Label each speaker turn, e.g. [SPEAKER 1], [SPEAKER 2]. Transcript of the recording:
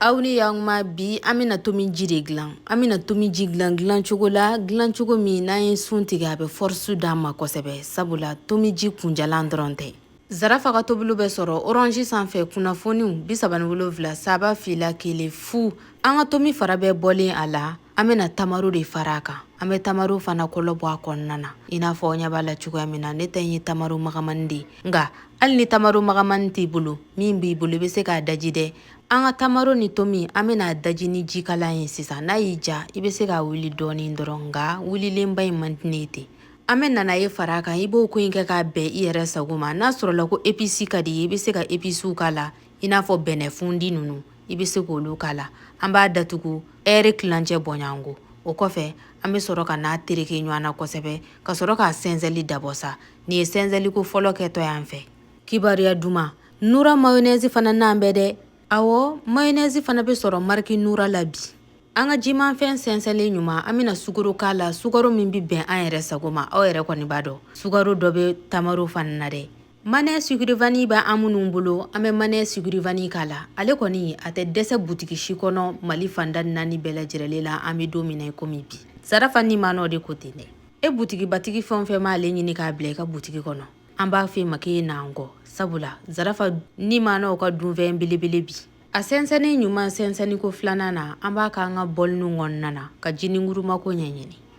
[SPEAKER 1] Awni yang ma bi amina tomi jire glan amina tomi ji glan cogo la glan cogo min na ye sun tigɛ a bɛ force d'a ma kosɛbɛ sabula tomi ji kunjalan dɔrɔn tɛ Zarafa ka tobulu bɛ sɔrɔ orange sanfɛ kunnafoniw 37 saba fila kelen fu an ka tomi fara bɛ bɔlen a la an bɛna tamaro de fara a kan an bɛ tamaro fana kɔlɔ bɔ a kɔnɔna na i n'a fɔ ɲɛ b'a la cogoya min na ne tɛ ye tamaro magamani de nka hali ni tamaro magamani t'i bolo min b'i bolo i bɛ se k'a daji dɛ an ka tamaro ni tomi an bɛna daji ni jikalan ye sisan n'a y'i ja i bɛ se k'a wuli dɔɔni dɔrɔn nka wulilenba in man di ne ye ten an bɛ nana ye fara kan i b'o ko in kɛ k'a bɛn i yɛrɛ sago ma n'a sɔrɔla ko épice ka di i bɛ se ka épices k'a la i n'a fɔ bɛnɛfundi ninnu i bɛ se k'olu k'a la an b'a datugu heure kilancɛ bɔɲanko o kɔfɛ an bɛ sɔrɔ ka n'a tereke ɲɔgɔn na kosɛbɛ ka sɔrɔ k'a sɛnsɛnli dabɔ sa nin ye sɛnsɛnli ko fɔlɔ kɛtɔ yan fɛ kibaruya duman nura mayonnaise fana n'an bɛ dɛ awɔ mayonnaise fana bɛ sɔrɔ marque nura la bi an ka jimanfɛn sɛnsɛnlen ɲuman an bɛna sukaro k'a la sukaro min bɛ bɛn an yɛrɛ sago ma aw yɛrɛ kɔni b'a dɔn sukaro dɔ bɛ tamaro fana na dɛ manɛ sucre vanille bɛ an minnu bolo an bɛ manɛ sucre vanille k'a la ale kɔni a tɛ dɛsɛ butigi si kɔnɔ mali fanda 4 bɛɛ lajɛlen la an bɛ don min na i komi bi Zarafa ni ma nɔ de ko ten dɛ e butigibatigi fɛn o fɛn m'ale ɲini k'a bila i ka butigi kɔnɔ an b'a f'e ma k'e n'an kɔ sabula Zarafa ni ma nɔ ka dunfɛn belebele bi a sɛnsɛnni ɲuman sɛnsɛnni ko filanan na an b'a k'an ka bɔlinin kɔnɔna na ka jininguruma ko ɲɛɲini